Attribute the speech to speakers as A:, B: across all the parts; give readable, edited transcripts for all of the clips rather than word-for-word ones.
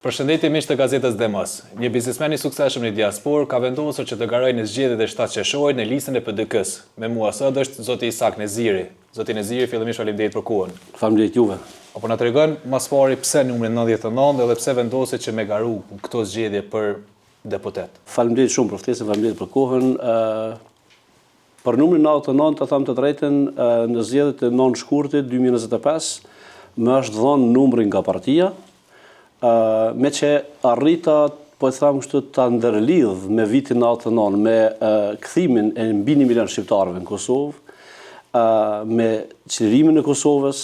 A: Përshëndetje miq të gazetës Demos. Një biznesmen i suksesshëm në diasporë ka vendosur që të garojë në zgjedhjet e 7 qershorit në listën e PDK-s. Me mua sot është zoti Isak Neziri. Zoti Neziri, fillimisht faleminderit për kohën.
B: Faleminderit juve.
A: Apo na tregon mas pari pse numri 99 dhe pse vendoset që me garu këto zgjedhje për deputet.
B: Faleminderit shumë për ftesën, faleminderit për kohën. Për numrin 99, të them të drejtën, në zgjedhjet e 9 shkurtit 2025 më është dhënë numri nga partia. Me që arrita, po e tham kështu, ta ndërlidh me vitin 99, me kthimin e mbi 1 milion shqiptarëve në Kosovë, me qlirimin e Kosovës,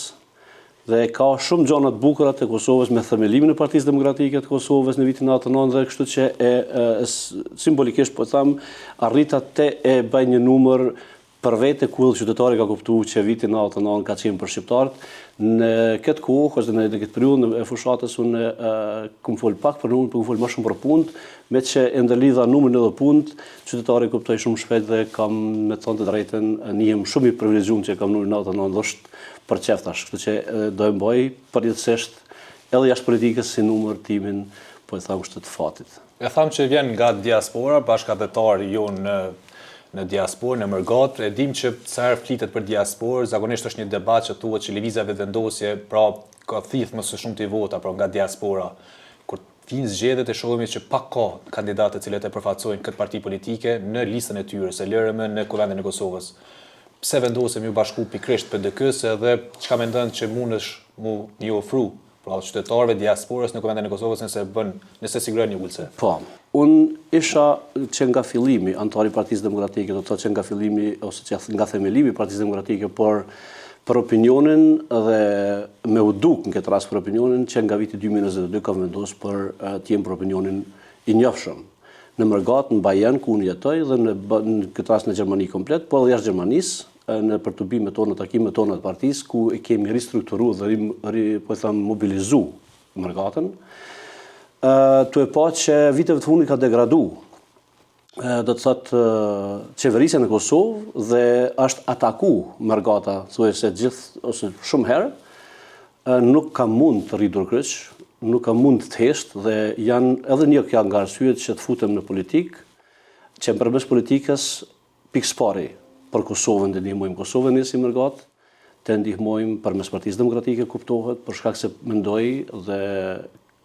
B: dhe ka shumë gjëra të bukura të Kosovës me themelimin e Partisë Demokratike të Kosovës në vitin 99 dhe kështu që simbolikisht po them arrita të e bëj një numër për vete ku qytetari ka kuptuar që vitin 99 ka qenë për shqiptarët. Në këtë kohë, ose në këtë periudhë e fushatës, unë kam fol pak për numrin, por kam fol më shumë për punët, me që e ndërlidha numrin edhe punët, qytetari kuptoi shumë shpejt dhe kam, me të thënë të drejtën, nihem shumë i privilegjuar që kam numrin 99 është për qeftash, kështu që do e mbaj përjetësisht edhe jashtë politikës si numër timin, po e tham kështu të fatit.
A: E tham që vjen nga diaspora, bashkëdhetar ju në diasporë, në Mërgat, e dim që sa herë flitet për diasporë, zakonisht është një debat që thuhet që lëvizjeve vendosje, pra ka thith më së shumti vota, pra nga diaspora. Kur vinë zgjedhjet e shohim që pak ka kandidatë të cilët e përfaqësojnë këtë parti politike në listën e tyre, se lërëm në kuvendin e Kosovës. Pse vendosem ju bashku pikrisht PDK-s edhe çka mendon që mundesh ju ofru pra qytetarëve diasporës në kuvendin e Kosovës nëse siguron një ulse?
B: Po, unë isha që nga fillimi antar i Partisë Demokratike, do të thotë që nga fillimi ose që nga themelimi i Partisë Demokratike, por për opinionin dhe me u duk në këtë rast për opinionin që nga viti 2022 ka vendosur për të jem për opinionin i njohshëm. Në Mërgat, në Bajen, ku unë jetoj, dhe në këtë rast në Gjermani komplet, po edhe jashtë Gjermanisë, në përtubimet tona, takimet tona të partisë, ku e kemi ristrukturuar dhe po e tham mobilizu Mërgatën, tu e pa që viteve të fundit ka degradu, do të thotë qeverisja në Kosovë dhe është ataku Mërgata, thuajse gjithë ose shumë herë, nuk ka mund të rritur kryq, nuk ka mund të hesht dhe janë edhe një janë nga arsyet që të futem në politikë, që në përmes politikës pikëspari për Kosovën të ndihmojmë Kosovën si Mërgat, të ndihmojmë përmes Partisë Demokratike kuptohet, për shkak se mendoj dhe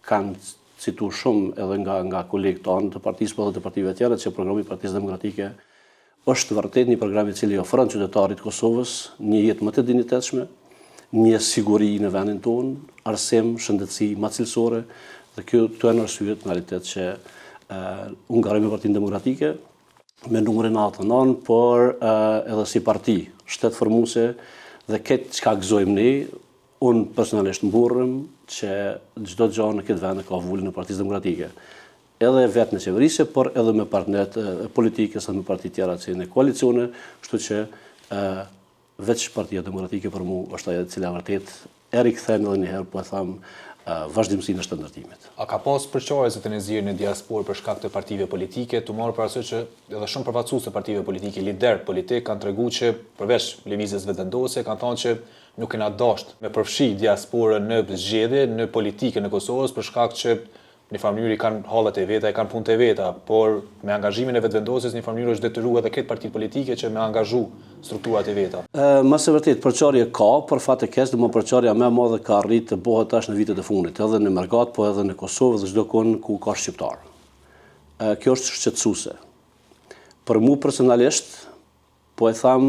B: kanë citu shumë edhe nga kolegët tanë të partisë po edhe të partive tjera që programi i Partisë Demokratike është vërtet një program i cili ofron qytetarit Kosovës një jetë më të dinjitetshme, një siguri në vendin tonë, arsim, shëndetësi më cilësore dhe këto janë arsyet në realitet që unë garoj me Partinë Demokratike me numrin 99, por edhe si parti shtet formuese dhe këtë çka gëzojmë ne, unë personalisht mburrem që çdo gjë në këtë vend ka vullin në Partisë Demokratike. Edhe vetë në qeverisje, por edhe me partnerët politikës dhe me parti tjera që në koalicione, kështu që veç Partia Demokratike për mua është ajo e cila vërtet e rikthen edhe një herë, po e tham, vazhdimsinë e shëndërtimit.
A: A ka pas përqarje zotë Neziri në diasporë për shkak të partive politike, të marrë parasysh që edhe shumë përfaqësues të partive politike, lider politik kanë treguar që përveç lëvizjes vetëvendosje kanë thënë që nuk kena dasht me përfshi diasporën në zgjedhje, në politikën e Kosovës për shkak që në një farë mënyrë kanë hallet e veta, kanë punët e veta, por me angazhimin e vetëvendosjes në një farë mënyrë është detyruar edhe këtë parti politike që me angazhu strukturat e veta.
B: Më së vërtet përçarje ka, për fat të keq, më përçarja më e madhe ka arritë të bëhet tash në vitet e fundit, edhe në Mërgat, po edhe në Kosovë dhe çdo kon ku ka shqiptar. Kjo është shqetësuese. Për mua personalisht, po e tham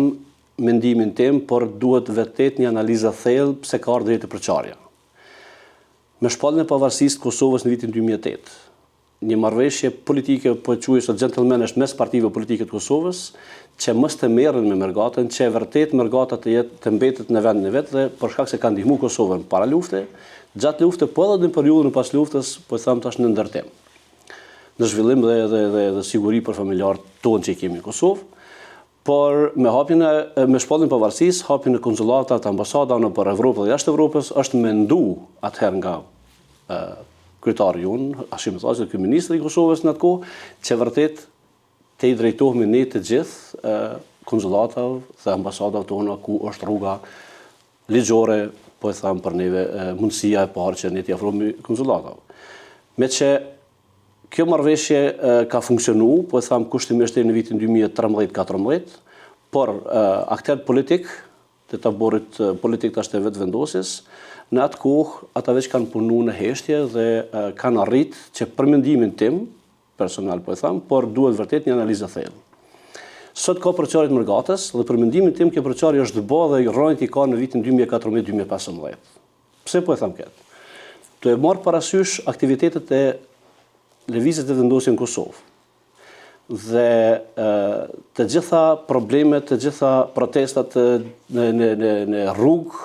B: mendimin tim, por duhet vërtet një analizë thellë pse ka ardhur drejt të përçarja. Me shpalljen e pavarësisë të Kosovës në vitin 2008, një marrëveshje politike po quhet sot gentlemenesh mes partive politike të Kosovës, që mos të merren me Mërgatën, që vërtet Mërgata të mbetet në vendin e vet dhe për shkak se kanë ndihmuar Kosovën para lufte, gjatë lufte, po edhe në periudhën e pas luftës, po them tash në ndërtim. Në zhvillim dhe siguri për familjarët tonë që kemi në Kosovë, por me shpalljen e pavarësisë, hapjen e konsullatat, ambasadave nëpër Evropë dhe jashtë Evropës është mendu atëherë nga kryetari jonë, Hashim Thaçi, ky ministri i Kosovës në atë kohë, që vërtet të i drejtohemi ne të gjithë konsullatave dhe ambasadave tona ku është rruga ligjore, po e tham për neve, mundësia e parë që ne t'i afrohemi konsullatave. Me që kjo marrëveshje ka funksionu, po e thamë kushtimisht në vitin 2013-14, por aktorët politik të taborit politik të ashtë e vetë vendosjes, në atë kohë ata veç kanë punu në heshtje dhe kanë arrit që për mendimin tim, personal po e thamë, por duhet vërtet një analizë thellë. Sot ka përçarjet Mërgatës dhe për mendimin tim kjo përçarje është bë dhe rrojt i ka në vitin 2014-2015. Pse po e thamë këtë? Të e marrë parasysh aktivitetet e lëvizjes të vendosjes në Kosovë. Dhe të gjitha problemet, të gjitha protestat në rrugë,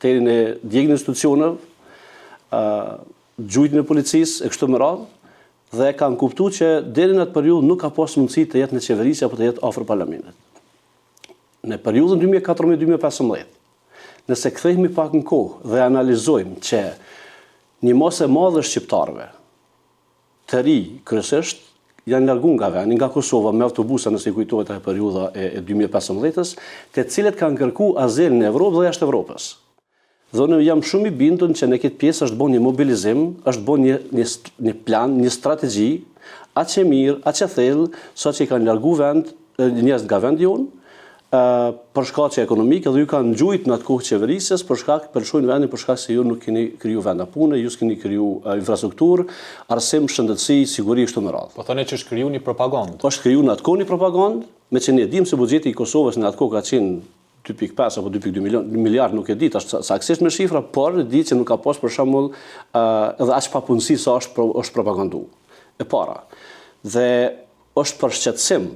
B: deri në djegjen e institucioneve, gjujtjen e policisë e kështu me radhë, dhe kanë kuptuar që deri në atë periudhë nuk ka pas mundësi të jetë në qeverisje apo të jetë afër parlamentit. Në periudhën 2014-2015, nëse kthehemi pak në kohë dhe analizojmë që një masë e madhe shqiptarëve të ri kryesisht janë larguar nga vendi, nga Kosova me autobusa, nëse i kujtohet ajo periudha e 2015-s, të cilët kanë kërkuar azil në Evropë dhe jashtë Evropës. Dhe unë jam shumë i bindur që në këtë pjesë është bën një mobilizim, është bën një plan, një strategji, aq e mirë, aq e thellë, sa që i kanë larguar vend njerëz nga vendi jonë, për shkaqe ekonomike dhe ju kanë ngjujt në atë kohë qeverisjes për shkojnë vendin për shkak se ju nuk keni kriju venda pune, ju s'keni kriju infrastrukturë, arsim, shëndetësi, siguri kështu me radhë.
A: Po thonë që është kriju një propagandë.
B: Është kriju në atë kohë një propagandë, me që ne dimë se buxheti i Kosovës në atë kohë ka qenë 2.5 apo 2.2 miliard, nuk e di, është saktësisht me shifra, por di që nuk ka pas për shembull edhe aq papunësi sa është propaganduar. E para. Dhe është për shqetësim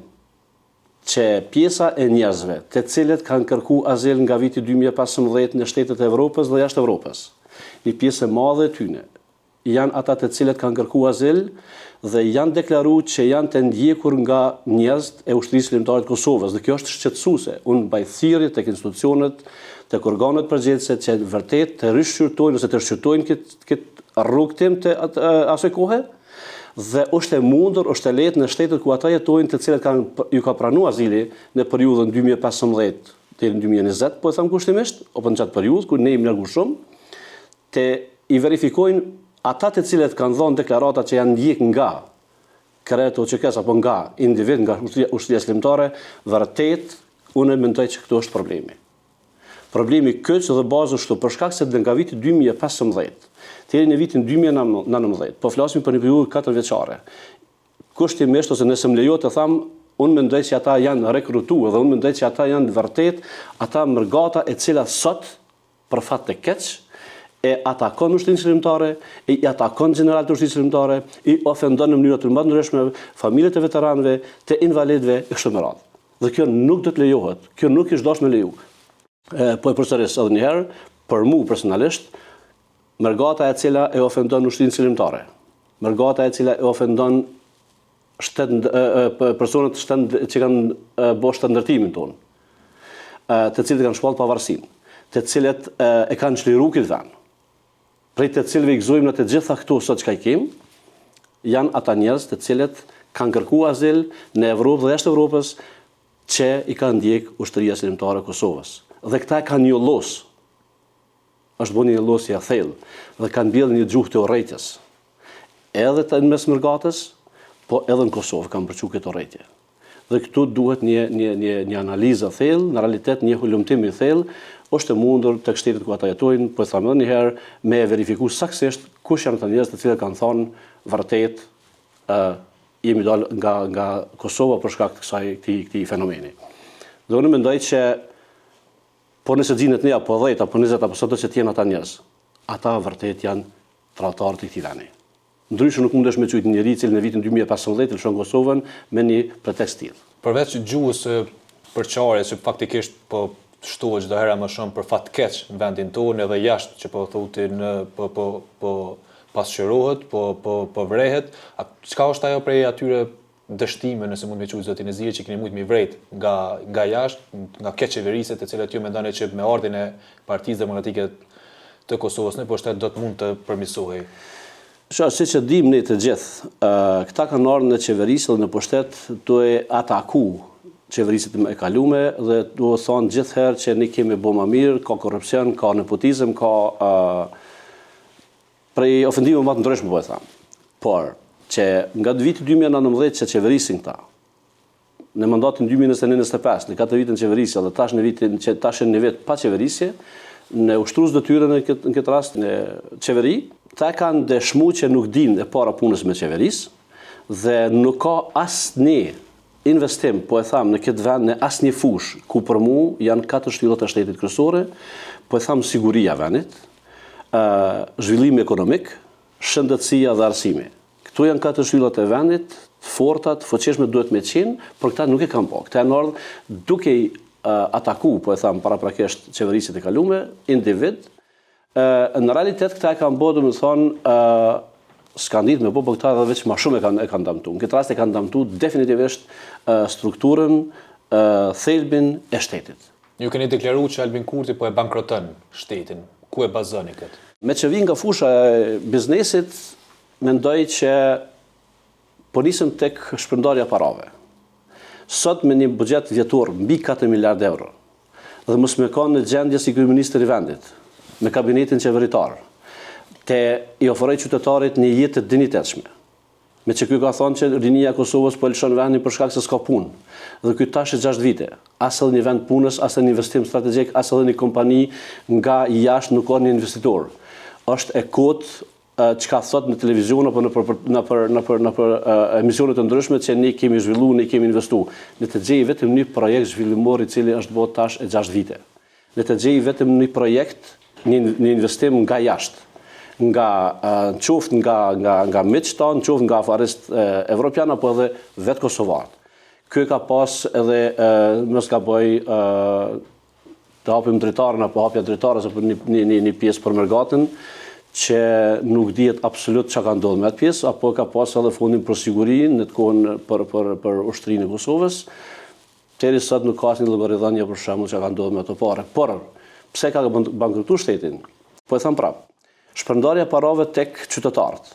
B: që pjesa e njerëzve, të cilët kanë kërkuar azil nga viti 2015 në shtetet e Evropës dhe jashtë Evropës, një pjesë e madhe e tyre janë ata të cilët kanë kërkuar azil dhe janë deklaruar që janë të ndjekur nga njerëz e ushtrisë ligjore të Kosovës dhe kjo është shqetësuese. Unë mbaj thirrje tek institucionet, tek organet përgjegjëse që vërtet të rishqyrtojnë ose të shqyrtojnë këtë rrugtim të asaj kohe dhe është e mundur, është e lehtë në shtetet ku ata jetojnë, të cilët ju ka pranuar azili në periudhën 2015 deri në 2020, po e them kushtimisht, apo në çat periudhë ku ne jemi larguar shumë, të i verifikojnë ata të cilët kanë dhënë deklarata që janë ndjek nga Kreto ÇKS apo nga individ, nga ushtria shlimtare, vërtet unë mendoj që këtu është problemi. Problemi kyç dhe bazë është për shkak se nga viti 2015 deri në vitin 2019, po flasim për një periudhë 4 vjeçare. Kushtimisht ose nëse më lejo të them, unë mendoj që ata janë rekrutuar dhe unë mendoj që ata janë vërtet ata mërgata e cila sot për fat të keq e atakon ushtrinë shlimtare, i atakon general të ushtrisë shlimtare, i ofendon në mënyra të ndryshme familjet e veteranëve, të invalidëve e kështu me radhë. Dhe kjo nuk do të lejohet, kjo nuk është dashur me leju. Po e përsëris edhe një herë, për mua personalisht, mërgata e cila e ofendon ushtrinë shlimtare, mërgata e cila e ofendon personat që kanë bërë shtatndërtimin tonë, të cilët kanë shpallur pavarësinë, të cilët e kanë çliruar këtë vend, prej të cilëve i gëzojmë në të gjitha këtu sot që i kemi, janë ata njerëz të cilët kanë kërkuar azil në Evropë dhe jashtë Evropës që i kanë ndjek ushtria shlimtare e Kosovës. Dhe këta kanë një los, është bërë një losje e thellë, dhe kanë mbjellë një gjuhë të urrëties. Edhe të në mes mërgatës, po edhe në Kosovë kanë përçu këtë urrëtie. Dhe këtu duhet një analizë thellë, në realitet një hulumtim i thellë, është e mundur tek shtetet ku ata jetojnë, po e them edhe një herë, me verifikuar saktësisht kush janë ata njerëz të cilët kanë thonë vërtet jemi dalë nga Kosova për shkak të këtij fenomeni. Dhe unë mendoj që po nëse xhinet ne apo 10 apo 20 apo sot që të jenë ata njerëz, ata vërtet janë tradhtarë të këtij vendi. Ndryshe nuk mundesh me çujt njëri i cili në vitin 2015 lëshon Kosovën me një pretekst tillë.
A: Përveç gjuhës përçarjes që faktikisht po shtohet çdo herë më shumë për fat keq në vendin tonë edhe jashtë që po thotin po pasqyrohet, po vrehet, çka është ajo prej atyre dështime, nëse mund me quajë zotin Eziri, që keni mujt mi vrejt nga jashtë, nga keq qeverisjet të cilat ju mendoni që me ardhin e Partisë Demokratike të Kosovës në pushtet do të mund të përmirësohej?
B: Siç e dim ne të gjithë, këta kanë ardhur në qeverisje dhe në pushtet duhe ataku qeverisit e kalume dhe duhe thonë gjithherë që ne kemi bo më mirë, ka korrupsion, ka nepotizëm, ka prej ofendive më të ndryshme po e tham. Por që nga viti 2019 që qeverisin këta, në mandatin 2021-2025, në 4 vitin qeverisja dhe tash në vitin që tash në vit pa qeverisje, në ushtrus detyrën në këtë rast në qeveri, ta kanë dëshmu që nuk din e para punës me qeverisë dhe nuk ka asnjë investim, po e tham, në këtë vend, në asnjë fush, ku për mu janë 4 shtyllat e shtetit kryesore, po e tham siguria vendit, zhvillimi ekonomik, shëndetësia dhe arsimi. Këto janë 4 shtyllat e vendit, fortat, fuqishme duhet me qenë, por këta nuk e kanë po. Këta janë ardhur duke i ataku, po e tham, paraprakisht qeverisit e kalume, individ. Në realitet këta e kanë bërë, domethënë, s'kan ditë me po këta edhe veç ma shumë e kanë damtu. Në këtë rast e kanë damtu definitivisht strukturën, thelbin e shtetit.
A: Ju keni deklaruar që Albin Kurti po e bankroton shtetin. Ku e bazoni këtë?
B: Me që vinë nga fusha e biznesit, mendoj që po nisëm tek shpërndarja parave. Sot me një buxhet vjetor mbi 4 miliard euro, dhe mos me ka në gjendje si kryeministri i vendit, me kabinetin qeveritar, te i ofroj qytetarit një jetë të dinjitetshme. Me që ky ka thonë që rinia e Kosovës po lëshon vendin për shkak se s'ka punë. Dhe ky tash e 6 vite, as edhe një vend punës, as edhe një investim strategjik, as edhe një kompani nga jashtë nuk ka një investitor. Është e kotë çka thot në televizion apo në emisione të ndryshme që ne kemi zhvilluar, ne kemi investuar. Ne të gjej vetëm një projekt zhvillimor i cili është bërë tash e 6 vite. Ne të gjej vetëm një projekt, një investim nga jashtë. Qoftë nga miqtan, qoftë nga afarist evropian apo edhe vetë kosovarët. Ky ka pas edhe mos ka bëj të hapim dritarën apo hapja dritarës apo një pjesë për Mergatin që nuk dihet absolut çka ka ndodhur me atë pjesë, apo ka pas edhe fondin për siguri në të kohën për ushtrinë e Kosovës. Deri sot nuk ka asnjë llogaridhënie për shembull çka ka ndodhur me ato parë. Por pse ka bankrutuar shtetin? Po e them prapë. Shpërndarja parave tek qytetarët.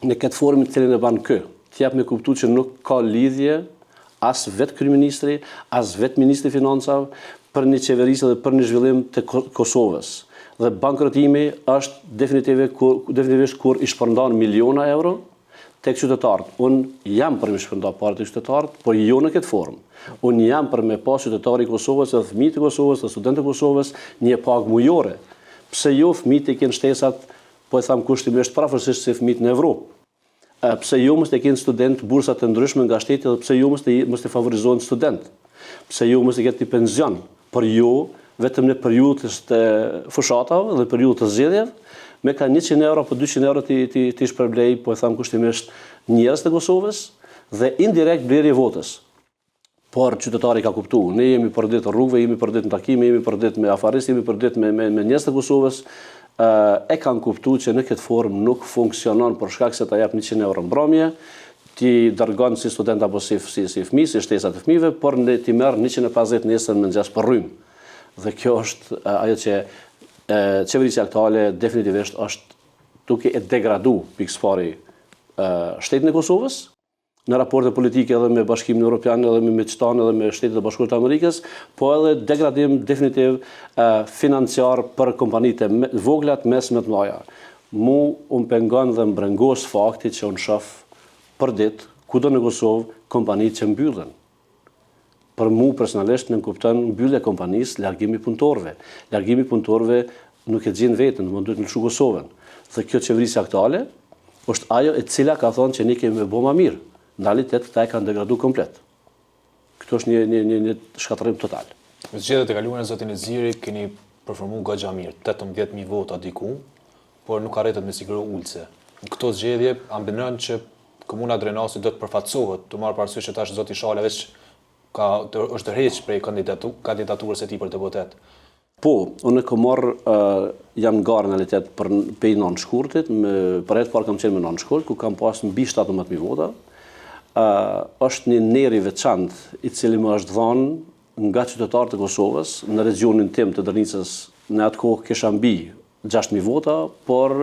B: Në këtë formë të cilën e ban kë, t'jap me kuptuar që nuk ka lidhje as vetë kryeministri, as vetë ministri i financave për një qeverisje dhe për një zhvillim të Kosovës. Dhe bankrotimi është definitivisht kur i shpërndan miliona euro tek qytetarët. Unë jam për me shpërnda parë të qytetarët, por jo në këtë formë. Unë jam për me pas qytetari i Kosovës, dhe fëmijët e Kosovës, dhe studentët e Kosovës, një pagë mujore. Pse jo fëmijët e kenë shtesat, po e tham kushtimisht parafërsisht si fëmijët në Evropë. Pse jo mos të kenë student bursat të ndryshme nga shteti dhe pse jo mos të favorizohen student. Pse jo mos të ketë pension, por jo vetëm në periudhë të fushatave dhe periudhë të zgjedhjeve, me ka 100 euro apo 200 euro ti shpërblej, po e tham kushtimisht njerëz të Kosovës dhe indirekt blerje votës. Por qytetari ka kuptuar, ne jemi përdit rrugëve, jemi përdit në takime, jemi përdit me afarist, jemi përdit me njerëz të Kosovës, e kanë kuptuar që në këtë formë nuk funksionon për shkak se ta jap 100 euro mbrëmje, ti dërgon si student apo si fëmijë, si shtesat e fëmijëve, por ne ti merr 150 nesër në mëngjes për rrymë. Dhe kjo është ajo që qeverisja aktuale definitivisht është duke e degradu pikësfari shtetin e Kosovës në raporte politike edhe me Bashkimin Evropian, edhe me miqtanë, edhe me Shtetet e Bashkuara të Amerikës, po edhe degradim definitiv financiar për kompanitë vogla, të mesme, të mëdha. Unë pengon dhe mbrengos fakti që unë shoh për ditë kudo në Kosovë kompanitë që mbyllen. Për mu personalisht në kupton mbyllja e kompanisë, largimi i punëtorëve. Largimi i punëtorëve nuk e gjen vetën, do duhet të lëshu Kosovën. Dhe kjo qeverisja aktuale është ajo e cila ka thonë që ne kemi bëu më mirë. Në realitet këta e kanë degraduar komplet. Këto është një shkatërrim total.
A: Në zgjedhjet e kaluara zotin Eziri keni performuar goxha mirë, 18.000 vota diku, por nuk arritët me siguri ulse. Në këto zgjedhje ambinon që komuna Drenasi do të përfaqësohet, të marrë parasysh që tash zoti Shala veç është tërheq prej kandidaturës e tij për deputet.
B: Po, unë kam marrë jam garë në realitet për pej nënë shkurtit, për herë të parë kam qenë me nënë shkurt, ku kam pas mbi 17.000 vota. Është një neri veçantë i cili më është dhënë nga qytetarët e Kosovës në regionin tim të Drnicës. Në atë kohë kisha mbi 6.000 vota, por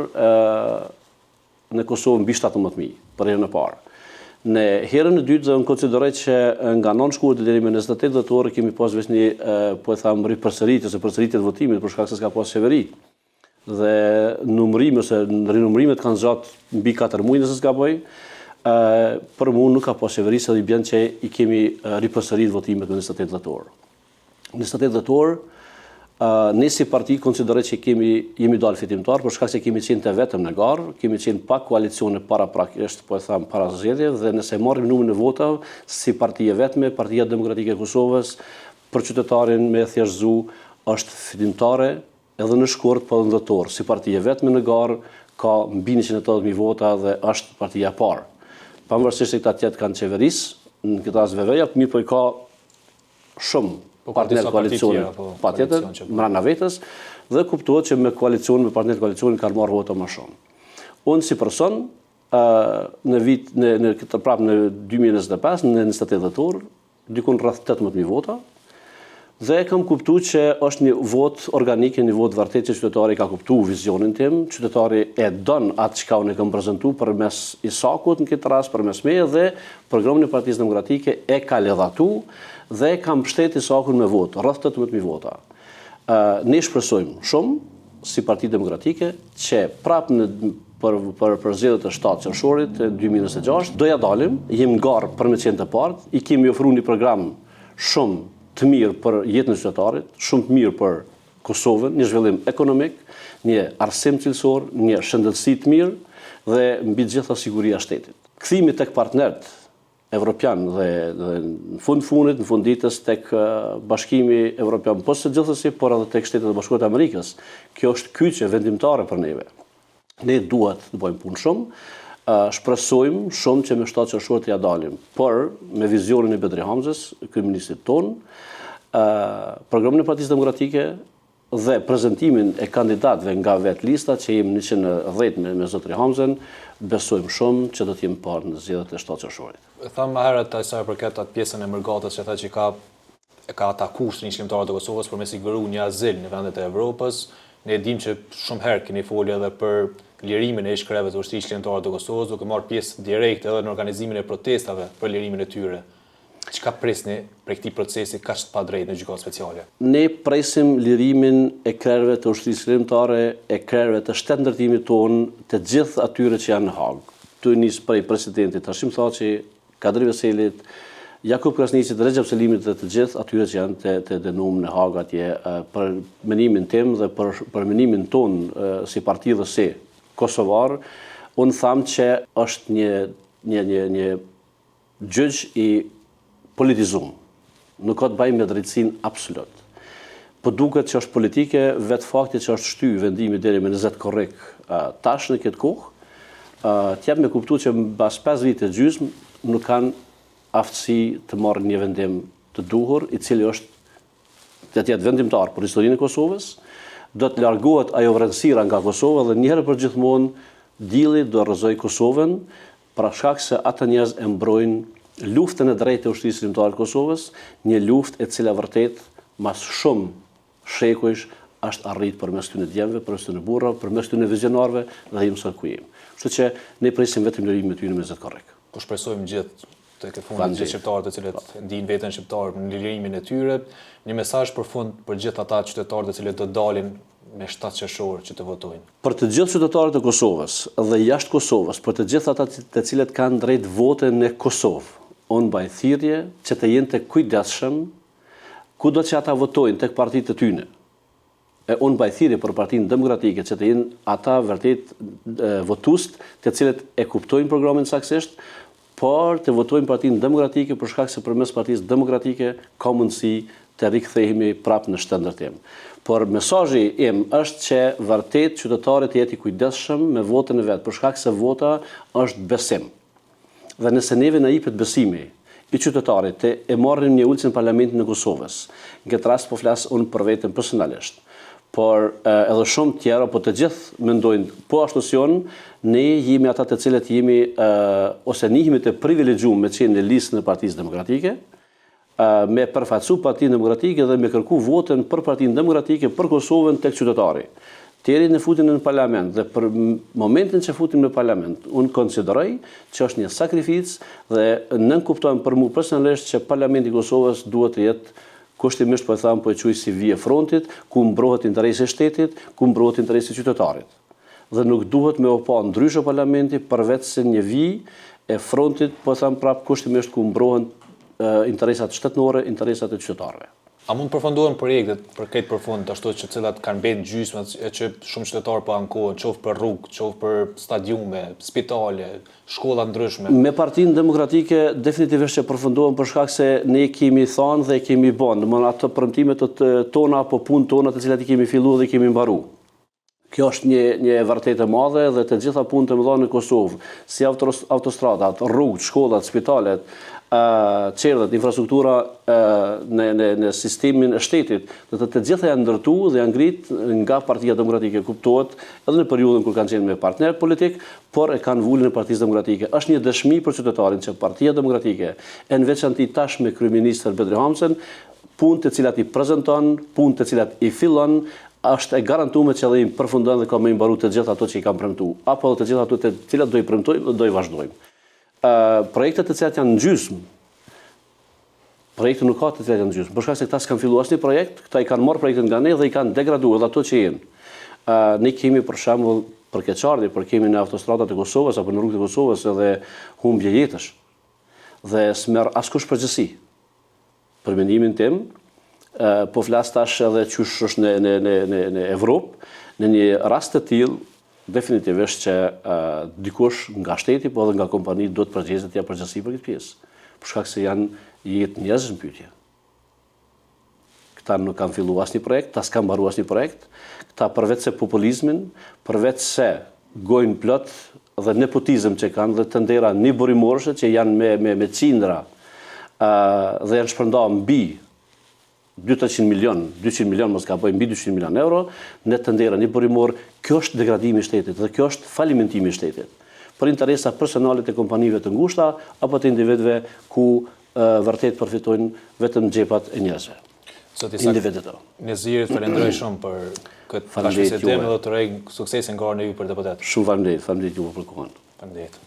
B: në Kosovë mbi 17.000 për herën e parë. Në herën e dytë dhe unë konsideroj që nga nënë shkurtit deri me 28 dhjetor kemi pas veç një po e tham ripërsëritje ose përsëritje të votimit për shkak se s'ka pas qeveri. dhe rinumërimet kanë zgjatë mbi 4 muaj nëse s'gaboj. Për mua nuk ka pas qeverisë dhe i bën që i kemi ripërsërit votimet në 28 dhjetor. Në 28 dhjetor, ne si parti konsideroj që jemi dalë fitimtar, për shkak se kemi qenë të vetëm në garë, kemi qenë pak koalicione paraprakisht, po e tham para zgjedhjeve, dhe nëse marrim numrin e votave si parti e vetme, Partia Demokratike e Kosovës, për qytetarin me thjeshtëzu është fitimtare edhe në shkurt po në dhjetor. Si parti e vetme në garë ka mbi 180.000 vota dhe është partia e parë. Pavarësisht se këta tjetë kanë qeverisë, në këtë rast VV-ja, mirë po i ka shumë partner koalicioni, patjetër, mbrana vetës, dhe kuptohet që me koalicion, me partner koalicioni ka marrë vota më shumë. Unë si person, në 2025, në 28 dhjetor, dikun rreth 18.000 vota, dhe kam kuptu që është një vot organike, një vot vërtet që qytetari ka kuptu vizionin tim, qytetari e don atë që ka unë e kam prezentu përmes Isakut në këtë rast, përmes meje, dhe programin e Partisë Demokratike e ka ledhatu dhe kam mbështet Isakun me vot, rreth 18.000 vota. Ne shpresojmë shumë si Parti Demokratike që prapë për zgjedhjet e 7 qershorit 2026 do ja dalim, jemi garë për me qenë të partë, i kemi ofruar një program shumë të mirë për jetën e qytetarit, shumë të mirë për Kosovën, një zhvillim ekonomik, një arsim cilësor, një shëndetësi të mirë dhe mbi të gjitha siguria e shtetit. Kthimi tek partnerët evropian dhe në fundit, në fund ditës tek Bashkimi Evropian, po së gjithsesi, por edhe tek Shtetet e Bashkuara të Amerikës. Kjo është kyçe vendimtare për neve. Ne duhet të bëjmë punë shumë. Shpresojmë shumë që me 7 qershor të ja dalim, por me vizionin e Bedri Hamzës, kryeministit ton, programin e Partisë Demokratike dhe prezentimin e kandidatëve nga vetë lista që jemi 110 me zotëri Hamzën, besojmë shumë që do të jemi parë në zgjedhjet e 7 qershorit.
A: Thamë më herët sa i përket atë pjesën e Mërgatës që tha që ka atakuar shërbëtarët e Kosovës përmes i gëru një azil në vendet e Evropës. Ne dim që shumë herë keni folur edhe për lirimin e ish-kreve të ushtrisë shërbëtarët e Kosovës, duke marrë pjesë direkte edhe në organizimin e protestave për lirimin e tyre. Çka presni për këtij procesi kaq të padrejtë në gjykatë speciale? Ne
B: presim lirimin e krerëve të ushtrisë shërbëtare, e krerëve të shtetëndërtimit tonë, të gjithë atyre që janë në Hagë. Tu nis prej presidentit Hashim Thaçi, Kadri Veselit, Jakub Krasniqit, Recep Selimit dhe të gjithë atyre që janë të dënuar në Hagë atje, për menimin tim dhe për menimin ton si parti dhe si kosovar, unë tham që është një gjyq i politizuar. Nuk ka të bëjë me drejtësinë absolut. Po duket që është politike, vetë fakti që është shty vendimi deri me 20 korrik tash në këtë kohë, t'jap me kuptu që mbas 5 vite gjysmë nuk kanë aftësi të marrë një vendim të duhur, i cili është të jetë vendimtar për historinë e Kosovës, do të largohet ajo vrenësira nga Kosova dhe njëherë për gjithmonë dili do rrëzoj Kosovën, për shkak se ata njerëz e mbrojnë luftën e drejtë e ushtrisë shërbëtare të Kosovës, një luftë e cila vërtet mas shumë shekujsh është arrit përmes këtyre djemve, përmes këtyre burrave, përmes këtyre vizionarëve dhe jemi sa ku jemi. Kështu që ne presim vetëm lirimin e tyre me 20 korrik.
A: Po shpresojmë gjithë tek e fundit gjithë shqiptarët të cilët ndijnë veten shqiptar në lirimin e tyre, një mesazh për fund për gjithë ata qytetarët të cilët do dalin me 7 qershor që të votojnë.
B: Për të gjithë qytetarët e Kosovës dhe jashtë Kosovës, për të gjithë ata të cilët kanë drejt vote në Kosovë, unë mbaj thirrje që të jenë të kujdesshëm kudo që ata votojnë tek partitë e tyre. Unë mbaj thirrje për Partinë Demokratike që të jenë ata vërtet votues të cilët e kuptojnë programin saktësisht, por të votojnë Partinë Demokratike për shkak se përmes Partisë Demokratike ka mundësi të rikthehemi prapë në shtëndërtim. Por mesazhi im është që vërtet qytetarët të jetë i kujdesshëm me votën e vet, për shkak se vota është besim. Dhe nëse neve na jepet besimi i qytetarit e marrim një ulësi në Parlamentin e Kosovës, në këtë rast po flas unë për veten personalisht, por edhe shumë tjera, po të gjithë mendojnë po ashtu si unë, ne jemi ata të cilët jemi ose nihemi të privilegjuar me qenë në listën e Partisë Demokratike, me përfaqësu Partinë Demokratike dhe me kërku votën për Partinë Demokratike për Kosovën tek qytetari. Deri në futin në parlament dhe për momentin që futim në parlament, unë konsideroj që është një sakrificë dhe nën kuptojmë për mua personalisht që Parlamenti i Kosovës duhet të jetë kushtimisht po e tham, po e quaj si vije frontit, ku mbrohet interesi i shtetit, ku mbrohet interesi i qytetarit. Dhe nuk duhet me u pa ndryshe parlamenti përveç se një vijë e frontit, po e tham prap kushtimisht ku mbrohen interesat shtetënore, interesat e qytetarëve.
A: A mund përfundohen projektet për këtë përfund, ashtu që cilat kanë bërë gjysmë e që shumë qytetarë po ankohen, qoftë për rrugë, qoftë për stadiume, spitale, shkolla ndryshme?
B: Me Partinë Demokratike definitivisht që përfundohen për shkak se ne kemi thënë dhe kemi bën, domethënë ato premtimet tona apo punë tona të cilat i kemi filluar dhe kemi mbaruar. Kjo është një vërtetë e madhe dhe të gjitha punët e mëdha në Kosovë, si autostradat, rrugët, shkollat, spitalet, qerdhet, infrastruktura në sistemin e shtetit, dhe të gjitha janë ndërtuar dhe janë ngrit nga Partia Demokratike, kuptohet edhe në periudhën kur kanë qenë me partner politik, por e kanë vulën e Partisë Demokratike. Është një dëshmi për qytetarin që Partia Demokratike, e në veçanti tash me kryeministër Bedri Hamsen, punët e cilat i prezanton, punët e cilat i fillon, është e garantuar me qëllim përfundon dhe ka më mbaruar të gjitha ato që i kanë premtuar, apo të gjitha ato të cilat do i premtojmë dhe do i vazhdojmë. Projektet të cilat janë në gjysmë, projekte nuk ka të cilat janë në gjysmë, për shkak se këta s'kan filluar asnjë projekt, këta i kanë marrë projektet nga ne dhe i kanë degraduar dhe ato që janë. Ne kemi për shembull për Keqardhi, por kemi në autostradat e Kosovës apo në rrugët e Kosovës edhe humbje jetësh. Dhe s'merr askush përgjegjësi. Për mendimin tim, po flas tash edhe qysh është në Evropë, në një rast të tillë definitivisht që dikush nga shteti po edhe nga kompani do të përgjigjet t'ia përgjegjësi për këtë pjesë. Për shkak se janë jetë njerëzish në pyetje. Këta nuk kanë filluar asnjë projekt, ta s'kan mbaruar asnjë projekt. Këta përveç se populizmin, përveç se gojnë plot dhe nepotizëm që kanë dhe të ndera një burimorëshe që janë me cindra dhe janë shpërndarë mbi 200 milion mos ka mbi 200 milion euro, në të ndera një burimor, kjo është degradimi i shtetit dhe kjo është falimentimi i shtetit. Për interesa personale të kompanive të ngushta apo të individëve ku vërtet përfitojnë vetëm xhepat e njerëzve. Individët.
A: Nezirit, falenderoj shumë për këtë bashkëbisedë dhe të uroj suksesin nga ana juaj për deputet.
B: Shumë faleminderit juve për kohën.
A: Faleminderit.